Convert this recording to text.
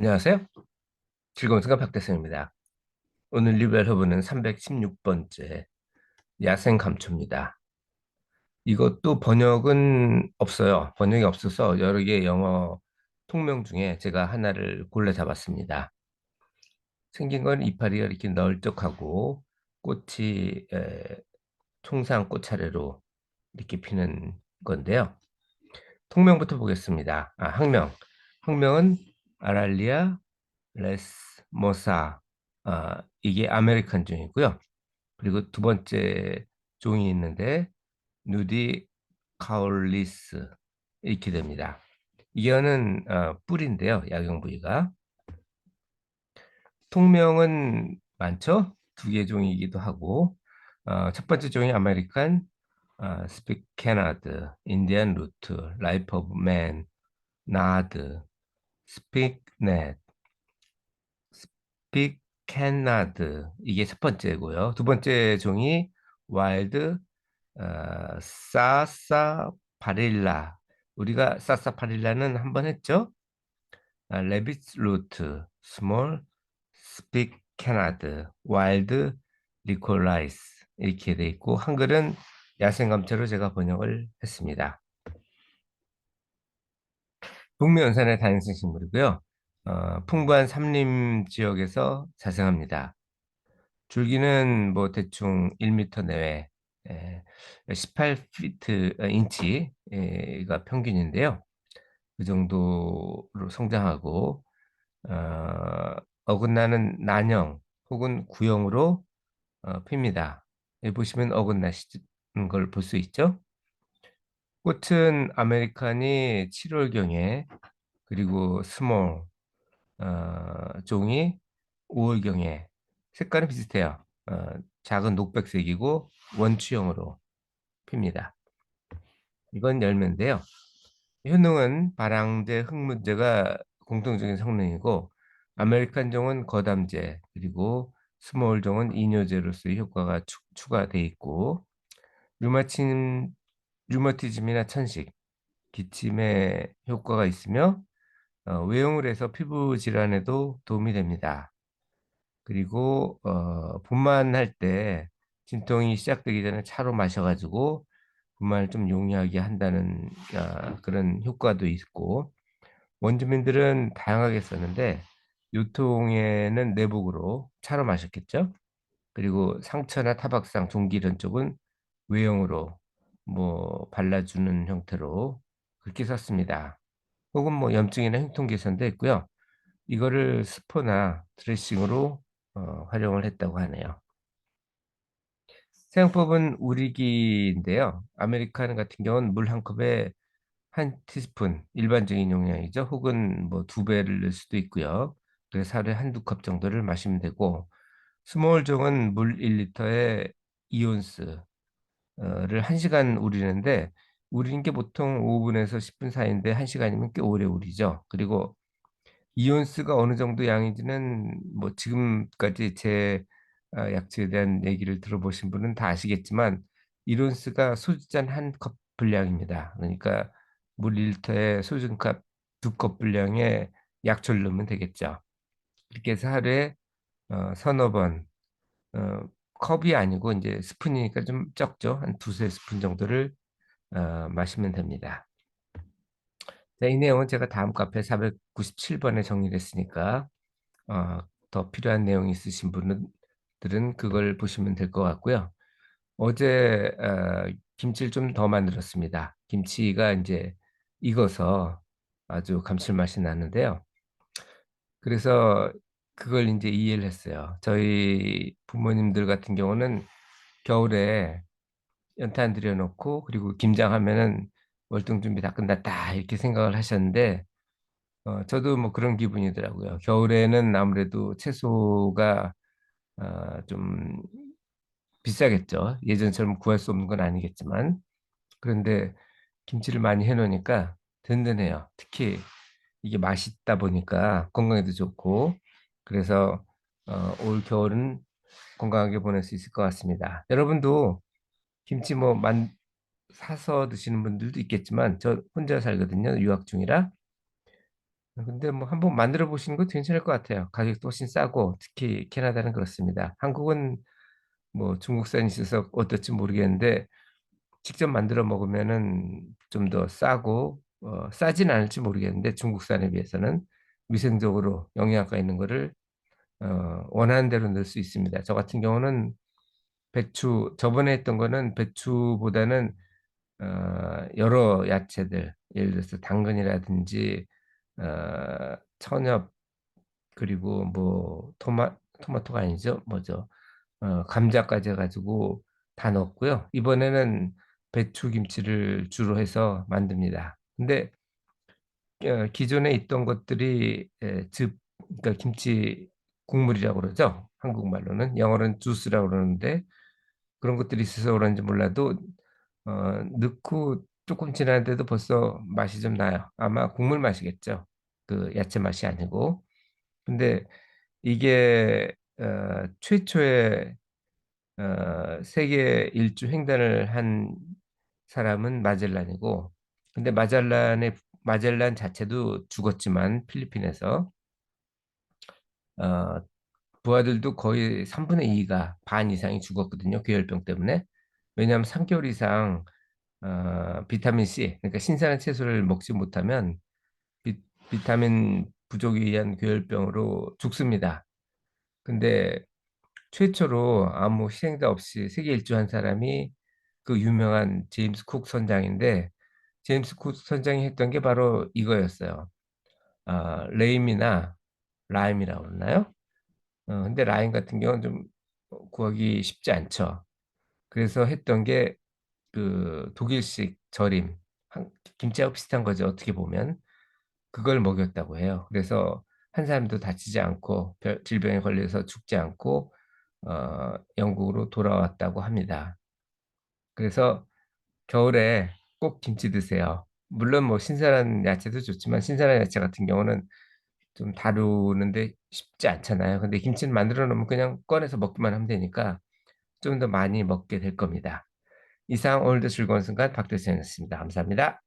안녕하세요. 즐거운 시간 박대성입니다. 오늘 리뷰할 허브는 316번째 야생 감초입니다. 이것도 번역은 없어요. 번역이 없어서 여러 개의 영어 통명 중에 제가 하나를 골라 잡았습니다. 생긴 건 이파리가 이렇게 널쩍하고 꽃이 총상 꽃차례로 이렇게 피는 건데요. 통명부터 보겠습니다. 학명. 학명은 아랄리아 레스모사. 이게 아메리칸 종이고요. 그리고 두 번째 종이 있는데 누디 카올리스 이렇게 됩니다. 이거는 뿔인데요. 야경 부위가. 통명은 많죠. 두 개 종이기도 하고 첫 번째 종이 아메리칸 스픽 캐나드, 인디안 루트, 라이프 오브 맨, 나드, 스픽 넷, 스픽 캐나드 이게 첫 번째고요. 두 번째 종이 와일드 사사바릴라. 우리가 사사바릴라는 한번 했죠. 레빗 루트, 스몰 스픽 캐나드, 와일드 리콜라이스 이렇게 돼 있고 한글은 야생감초로 제가 번역을 했습니다. 북미연산의 다행성 식물이고요. 풍부한 삼림 지역에서 자생합니다. 줄기는 뭐 대충 1m 내외, 18피트 인치가 평균인데요. 그 정도로 성장하고 어긋나는 난형 혹은 구형으로 핍니다. 여기 보시면 어긋나시는 걸 볼 수 있죠. 꽃은 아메리칸이 7월경에 그리고 스몰 종이 5월경에 색깔은 비슷해요. 작은 녹백색이고 원추형으로 핍니다. 이건 열매인데요. 효능은 발황제, 흙문제가 공통적인 성능이고 아메리칸 종은 거담제 그리고 스몰 종은 이뇨제로서의 효과가 추가돼 있고 류마침, 류마티즘이나 천식, 기침에 효과가 있으며 외용을 해서 피부 질환에도 도움이 됩니다. 그리고 분만할 때 진통이 시작되기 전에 차로 마셔가지고 분만을 좀 용이하게 한다는 그런 효과도 있고 원주민들은 다양하게 썼는데 유통에는 내복으로 차로 마셨겠죠. 그리고 상처나 타박상, 종기 이런 쪽은 외형으로 뭐 발라주는 형태로 그렇게 썼습니다. 혹은 뭐 염증이나 흉통 개선도 했고요. 이거를 스포나 드레싱으로 활용을 했다고 하네요. 사용법은 우리기인데요. 아메리카노 같은 경우는 물 한 컵에 한 티스푼 일반적인 용량이죠. 혹은 뭐 두 배를 넣을 수도 있고요. 그래서 하루에 한두 컵 정도를 마시면 되고 스몰 종은 물 1리터에 이온스를 1시간 우리는데 우리는 게 보통 5분에서 10분 사이인데 1시간이면 꽤 오래 우리죠. 그리고 이온스가 어느 정도 양인지는 뭐 지금까지 제 약초에 대한 얘기를 들어보신 분은 다 아시겠지만 이온스가 소주잔 한 컵 분량입니다. 그러니까 물 1리터에 소주 컵 2컵 분량의 약초를 넣으면 되겠죠. 이렇게 해서 하루에 서너 번 컵이 아니고 이제 스푼이니까 좀 적죠. 한 두세 스푼 정도를 마시면 됩니다. 자, 이 내용은 제가 다음 카페 497번에 정리를 했으니까 어, 더 필요한 내용이 있으신 분들은 그걸 보시면 될 것 같고요. 어제 김치를 좀 더 만들었습니다. 김치가 이제 익어서 아주 감칠맛이 나는데요. 그래서 그걸 이제 이해를 했어요. 저희 부모님들 같은 경우는 겨울에 연탄 들여놓고 그리고 김장하면은 월동 준비 다 끝났다 이렇게 생각을 하셨는데 저도 뭐 그런 기분이더라고요. 겨울에는 아무래도 채소가 좀 비싸겠죠. 예전처럼 구할 수 없는 건 아니겠지만 그런데 김치를 많이 해놓으니까 든든해요. 특히 이게 맛있다 보니까 건강에도 좋고 그래서 올 겨울은 건강하게 보낼 수 있을 것 같습니다. 여러분도 김치 뭐 사서 드시는 분들도 있겠지만 저 혼자 살거든요. 유학 중이라 근데 뭐 한번 만들어 보시는 것도 괜찮을 것 같아요. 가격도 훨씬 싸고 특히 캐나다는 그렇습니다. 한국은 뭐 중국산이 있어서 어떨지 모르겠는데 직접 만들어 먹으면은 좀 더 싸고 싸진 않을지 모르겠는데 중국산에 비해서는 위생적으로 영양가 있는 거를 원하는 대로 넣을 수 있습니다. 저 같은 경우는 배추 저번에 했던 거는 배추보다는 여러 야채들 예를 들어서 당근이라든지 천엽 그리고 뭐 토마토가 아니죠 뭐죠 감자까지 해가지고 다 넣었고요. 이번에는 배추김치를 주로 해서 만듭니다. 근데 기존에 있던 것들이 그러니까 김치 국물이라고 그러죠. 한국말로는 영어로는 주스라고 그러는데 그런 것들이 있어서 그런지 몰라도 넣고 조금 지났는데도 벌써 맛이 좀 나요. 아마 국물 맛이겠죠. 그 야채 맛이 아니고. 근데 이게 최초의 세계 일주 횡단을 한 사람은 마젤란이고, 근데 마젤란 자체도 죽었지만 필리핀에서 어, 부하들도 거의 3분의 2가 반 이상이 죽었거든요. 괴혈병 때문에. 왜냐하면 3개월 이상 비타민 C, 그러니까 신선한 채소를 먹지 못하면 비, 비타민 부족에 의한 괴혈병으로 죽습니다. 근데 최초로 아무 희생자 없이 세계 일주한 사람이 그 유명한 제임스 쿡 선장인데 제임스 쿡 선장이 했던 게 바로 이거였어요. 레임이나 라임이라고 그러나요? 근데 라임 같은 경우는 좀 구하기 쉽지 않죠. 그래서 했던 게 그 독일식 절임, 김치하고 비슷한 거죠. 어떻게 보면 그걸 먹였다고 해요. 그래서 한 사람도 다치지 않고 질병에 걸려서 죽지 않고 영국으로 돌아왔다고 합니다. 그래서 겨울에 꼭 김치 드세요. 물론 뭐 신선한 야채도 좋지만 신선한 야채 같은 경우는 좀 다루는데 쉽지 않잖아요. 근데 김치는 만들어 놓으면 그냥 꺼내서 먹기만 하면 되니까 좀 더 많이 먹게 될 겁니다. 이상 오늘도 즐거운 순간 박대수였습니다. 감사합니다.